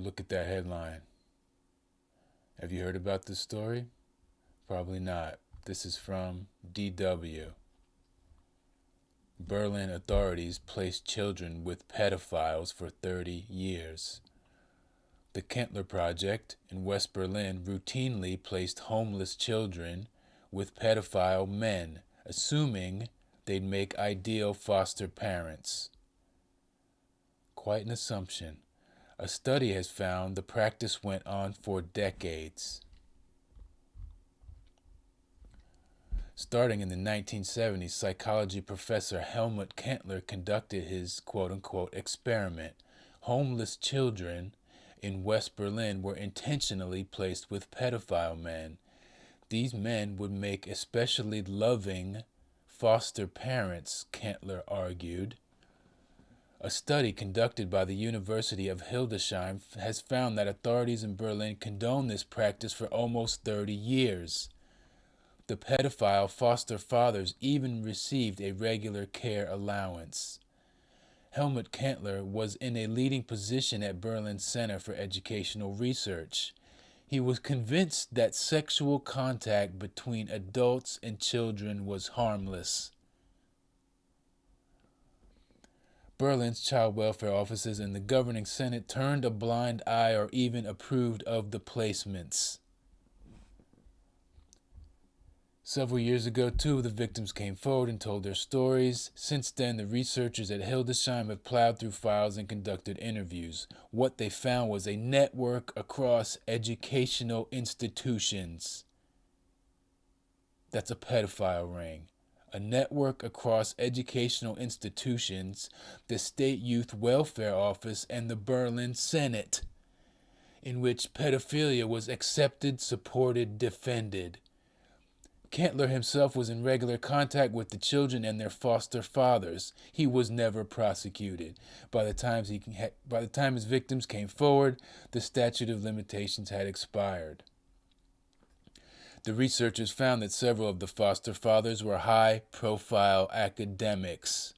look at that headline. Have you heard about this story? Probably not. This is from DW. Berlin authorities place children with pedophiles for 30 years. The Kentler Project in West Berlin routinely placed homeless children with pedophile men, assuming they'd make ideal foster parents. Quite an assumption. A study has found the practice went on for decades. Starting in the 1970s, psychology professor Helmut Kentler conducted his quote-unquote experiment. Homeless children in West Berlin were intentionally placed with pedophile men. These men would make especially loving foster parents, Kentler argued. A study conducted by the University of Hildesheim has found that authorities in Berlin condone this practice for almost 30 years. The pedophile foster fathers even received a regular care allowance. Helmut Kentler was in a leading position at Berlin's Center for Educational Research. He was convinced that sexual contact between adults and children was harmless. Berlin's child welfare offices and the governing Senate turned a blind eye or even approved of the placements. Several years ago, two of the victims came forward and told their stories. Since then, the researchers at Hildesheim have plowed through files and conducted interviews. What they found was a network across educational institutions. That's a pedophile ring. A network across educational institutions, the State Youth Welfare Office, and the Berlin Senate, in which pedophilia was accepted, supported, defended. Kentler himself was in regular contact with the children and their foster fathers. He was never prosecuted. By the time his victims came forward, the statute of limitations had expired. The researchers found that several of the foster fathers were high-profile academics.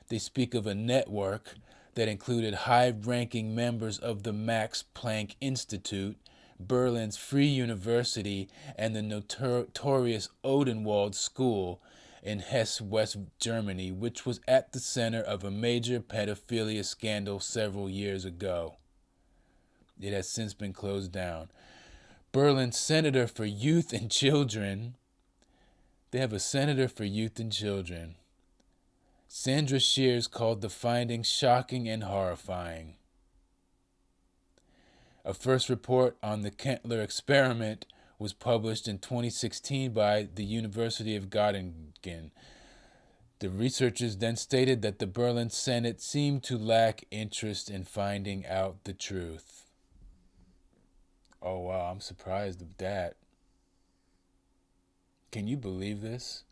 They speak of a network that included high-ranking members of the Max Planck Institute, Berlin's Free University, and the notorious Odenwald School in Hesse, West Germany, which was at the center of a major pedophilia scandal several years ago. It has since been closed down. Berlin's Senator for Youth and Children, they have a Senator for Youth and Children. Sandra Shears called the findings shocking and horrifying. A first report on the Kentler experiment was published in 2016 by the University of Göttingen. The researchers then stated that the Berlin Senate seemed to lack interest in finding out the truth. Oh wow, I'm surprised at that. Can you believe this?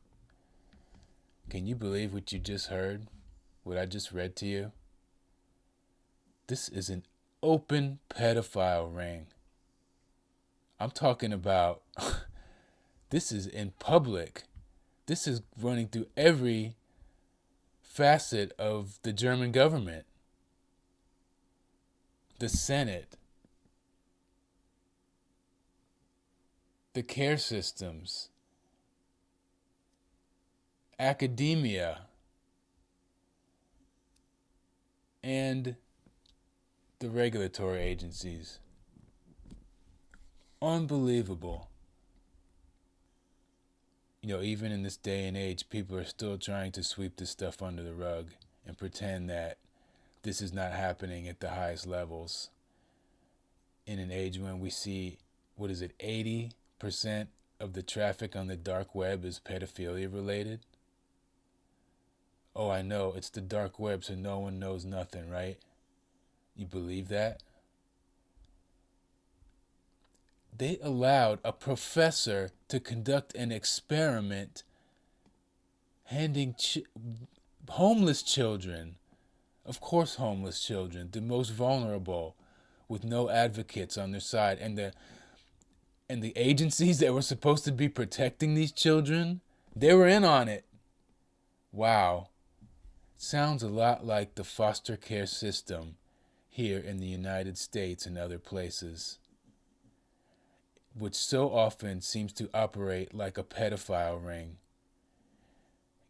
Can you believe what you just heard? What I just read to you? This is an open pedophile ring. I'm talking about this is in public. This is running through every facet of the German government. The Senate. The care systems. Academia. And the regulatory agencies. Unbelievable. You know, even in this day and age, people are still trying to sweep this stuff under the rug and pretend that this is not happening at the highest levels. In an age when we see, 80% of the traffic on the dark web is pedophilia related? Oh, I know, it's the dark web, so no one knows nothing, right? You believe that? They allowed a professor to conduct an experiment handing homeless children, of course homeless children, the most vulnerable, with no advocates on their side, and the agencies that were supposed to be protecting these children, they were in on it. Wow. Sounds a lot like the foster care system here in the United States and other places, which so often seems to operate like a pedophile ring,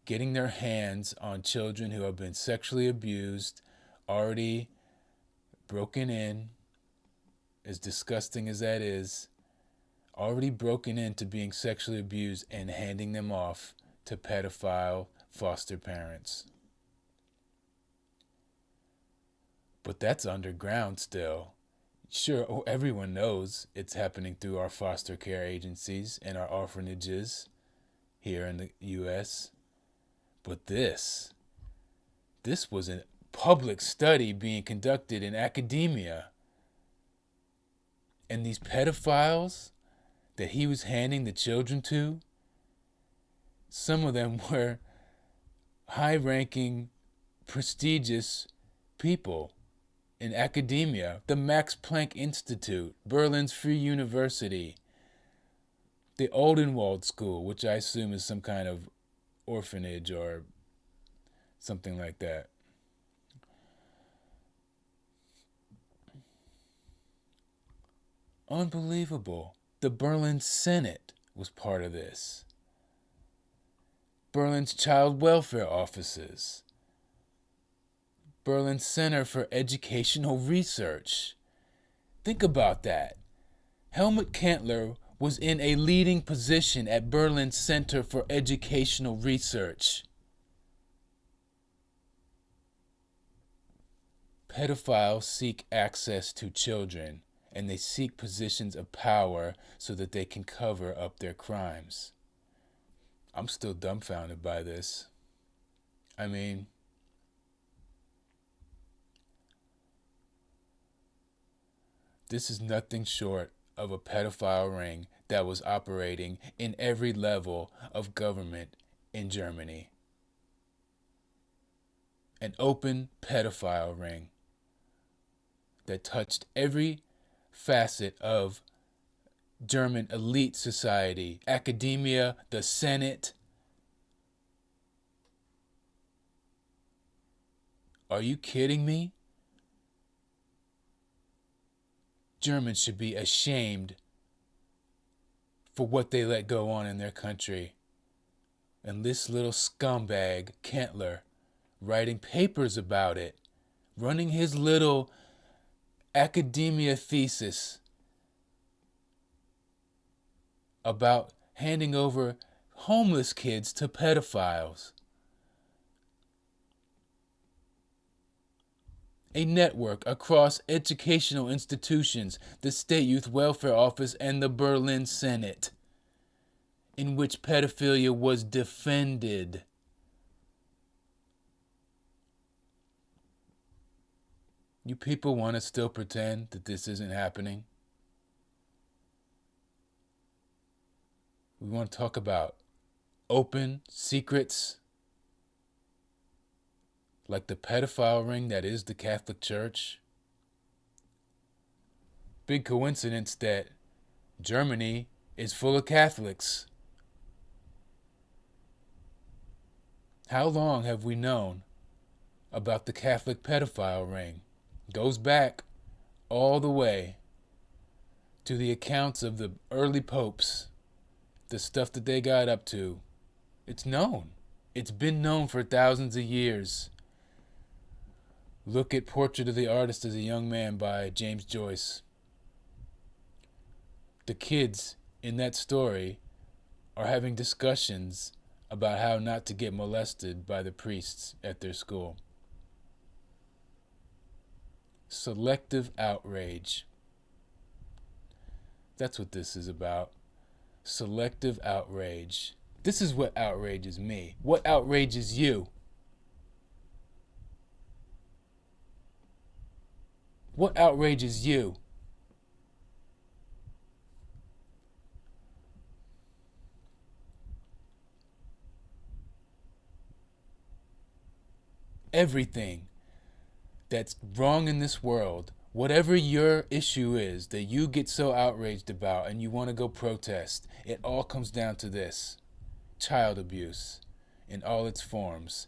getting their hands on children who have been sexually abused, already broken in, as disgusting as that is, already broken into being sexually abused and handing them off to pedophile foster parents. But that's underground still. Sure, everyone knows it's happening through our foster care agencies and our orphanages here in the U.S. But this was a public study being conducted in academia. And these pedophiles that he was handing the children to, some of them were high-ranking, prestigious people in academia. The Max Planck Institute, Berlin's Free University, the Oldenwald School, which I assume is some kind of orphanage or something like that. Unbelievable. The Berlin Senate was part of this. Berlin's child welfare offices. Berlin Center for Educational Research. Think about that. Helmut Kentler was in a leading position at Berlin Center for Educational Research. Pedophiles seek access to children, and they seek positions of power so that they can cover up their crimes. I'm still dumbfounded by this. I mean, this is nothing short of a pedophile ring that was operating in every level of government in Germany. An open pedophile ring that touched every facet of German elite society, academia, the Senate. Are you kidding me? Germans should be ashamed for what they let go on in their country. And this little scumbag, Kentler, writing papers about it, running his little academia thesis about handing over homeless kids to pedophiles. A network across educational institutions, the State Youth Welfare Office, and the Berlin Senate, in which pedophilia was defended. You people want to still pretend that this isn't happening? We want to talk about open secrets like the pedophile ring that is the Catholic Church. Big coincidence that Germany is full of Catholics. How long have we known about the Catholic pedophile ring? Goes back all the way to the accounts of the early popes, the stuff that they got up to. It's known. It's been known for thousands of years. Look at Portrait of the Artist as a Young Man by James Joyce. The kids in that story are having discussions about how not to get molested by the priests at their school. Selective outrage. That's what this is about. Selective outrage. This is what outrages me. What outrages you? What outrages you? Everything that's wrong in this world, whatever your issue is that you get so outraged about and you want to go protest, it all comes down to this: child abuse in all its forms,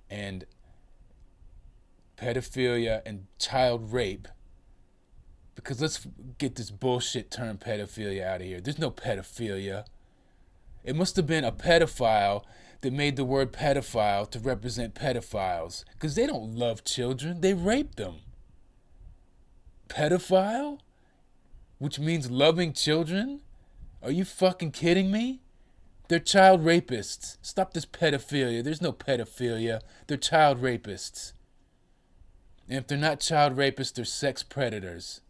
and pedophilia and child rape Because let's get this bullshit term pedophilia out of here. There's no pedophilia. It must have been a pedophile that made the word pedophile to represent pedophiles. Because they don't love children, they rape them. Pedophile? Which means loving children? Are you fucking kidding me? They're child rapists. Stop this pedophilia. There's no pedophilia. They're child rapists. And if they're not child rapists, they're sex predators.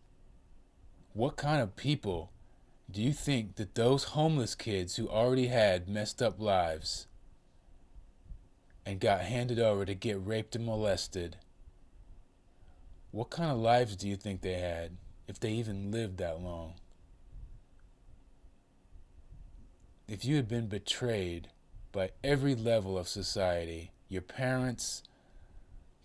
What kind of people do you think that those homeless kids who already had messed up lives and got handed over to get raped and molested, what kind of lives do you think they had, if they even lived that long? If you had been betrayed by every level of society, your parents,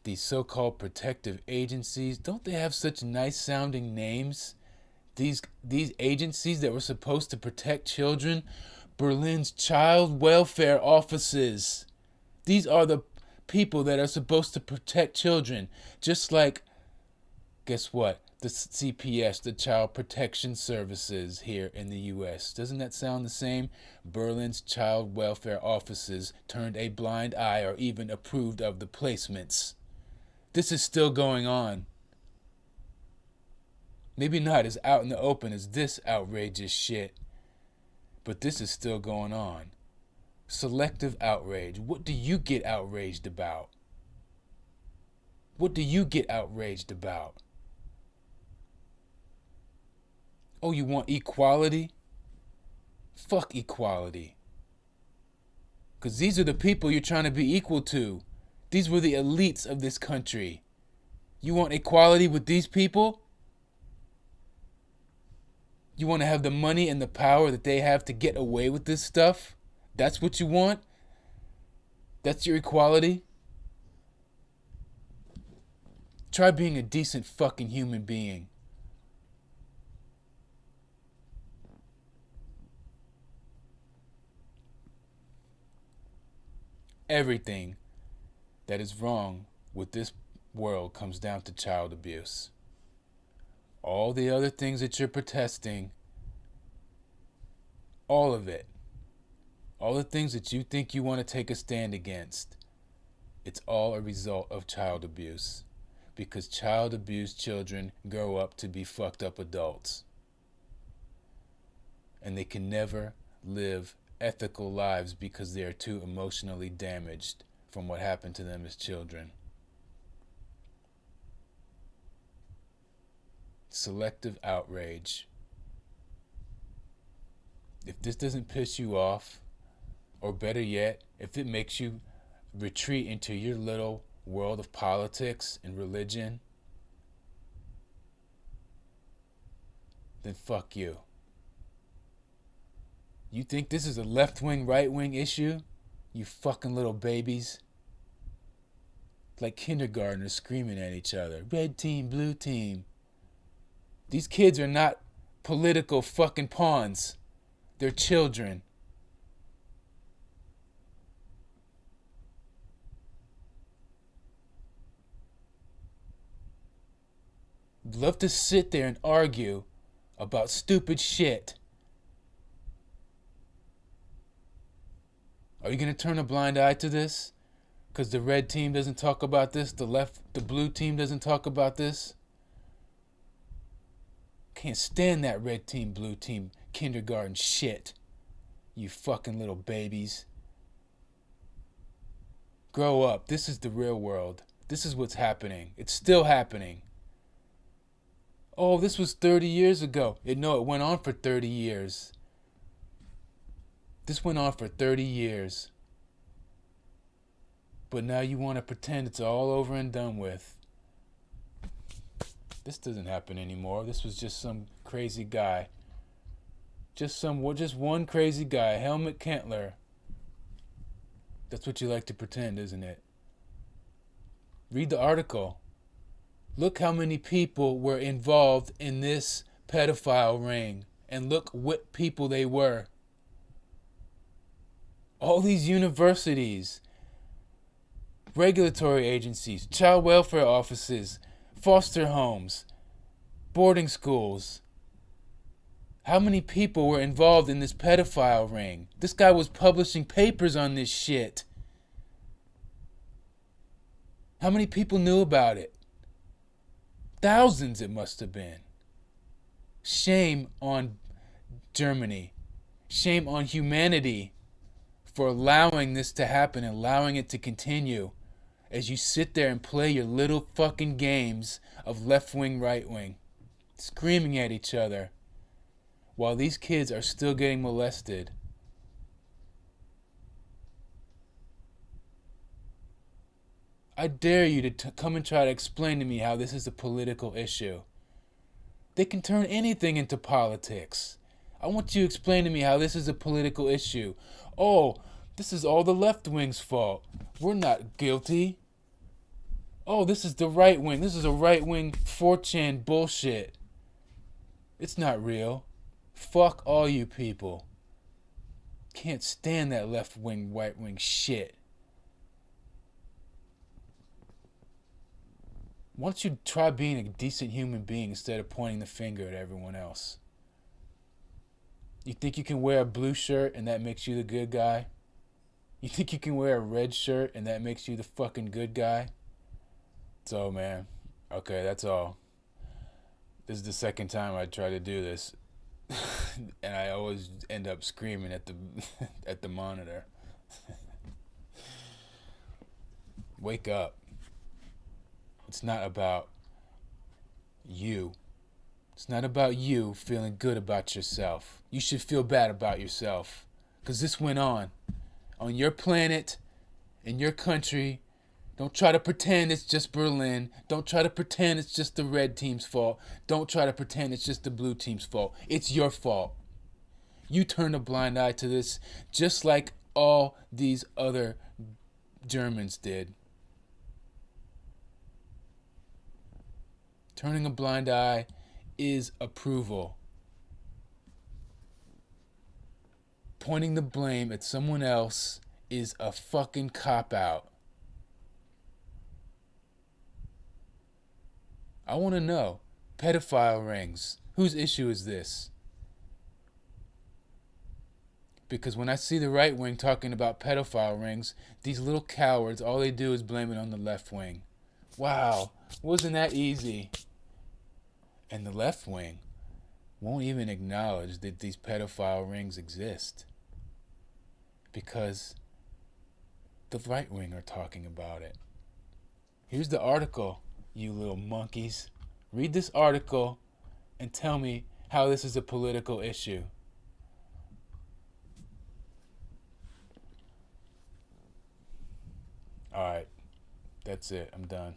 these so-called protective agencies, don't they have such nice sounding names? These agencies that were supposed to protect children, Berlin's child welfare offices. These are the people that are supposed to protect children, just like, guess what? The CPS, the Child Protection Services here in the U.S. Doesn't that sound the same? Berlin's child welfare offices turned a blind eye or even approved of the placements. This is still going on. Maybe not as out in the open as this outrageous shit, but this is still going on. Selective outrage. What do you get outraged about? What do you get outraged about? Oh, you want equality? Fuck equality. Because these are the people you're trying to be equal to. These were the elites of this country. You want equality with these people? You want to have the money and the power that they have to get away with this stuff? That's what you want? That's your equality? Try being a decent fucking human being. Everything that is wrong with this world comes down to child abuse. All the other things that you're protesting, all of it, all the things that you think you want to take a stand against, it's all a result of child abuse. Because child abused children grow up to be fucked up adults. And they can never live ethical lives because they are too emotionally damaged from what happened to them as children. Selective outrage. If this doesn't piss you off, or better yet, if it makes you retreat into your little world of politics and religion, then fuck you. You think this is a left-wing, right-wing issue? You fucking little babies. Like kindergartners screaming at each other. Red team, blue team. These kids are not political fucking pawns. They're children. Love to sit there and argue about stupid shit. Are you going to turn a blind eye to this? Because the red team doesn't talk about this, the blue team doesn't talk about this? Can't stand that red team, blue team, kindergarten shit. You fucking little babies. Grow up. This is the real world. This is what's happening. It's still happening. Oh, this was 30 years ago. No, it went on for 30 years. This went on for 30 years. But now you want to pretend it's all over and done with. This doesn't happen anymore. This was just some crazy guy. Just one crazy guy, Helmut Kentler. That's what you like to pretend, isn't it? Read the article. Look how many people were involved in this pedophile ring. And look what people they were. All these universities, regulatory agencies, child welfare offices, foster homes, boarding schools. How many people were involved in this pedophile ring? This guy was publishing papers on this shit. How many people knew about it? Thousands it must have been. Shame on Germany. Shame on humanity for allowing this to happen and allowing it to continue as you sit there and play your little fucking games of left wing, right wing, screaming at each other while these kids are still getting molested. I dare you to come and try to explain to me how this is a political issue. They can turn anything into politics. I want you to explain to me how this is a political issue. Oh, this is all the left wing's fault. We're not guilty. Oh, this is the right wing. This is a right wing 4chan bullshit. It's not real. Fuck all you people. Can't stand that left wing, right wing shit. Why don't you try being a decent human being instead of pointing the finger at everyone else? You think you can wear a blue shirt and that makes you the good guy? You think you can wear a red shirt and that makes you the fucking good guy? So, man, okay, that's all. This is the second time I try to do this, and I always end up screaming at the at the monitor. Wake up. It's not about you. It's not about you feeling good about yourself. You should feel bad about yourself, because this went on your planet, in your country. Don't try to pretend it's just Berlin. Don't try to pretend it's just the red team's fault. Don't try to pretend it's just the blue team's fault. It's your fault. You turned a blind eye to this just like all these other Germans did. Turning a blind eye is approval. Pointing the blame at someone else is a fucking cop-out. I want to know. Pedophile rings. Whose issue is this? Because when I see the right wing talking about pedophile rings, these little cowards, all they do is blame it on the left wing. Wow, wasn't that easy? And the left wing won't even acknowledge that these pedophile rings exist. Because the right wing are talking about it. Here's the article, you little monkeys. Read this article and tell me how this is a political issue. Alright, that's it. I'm done.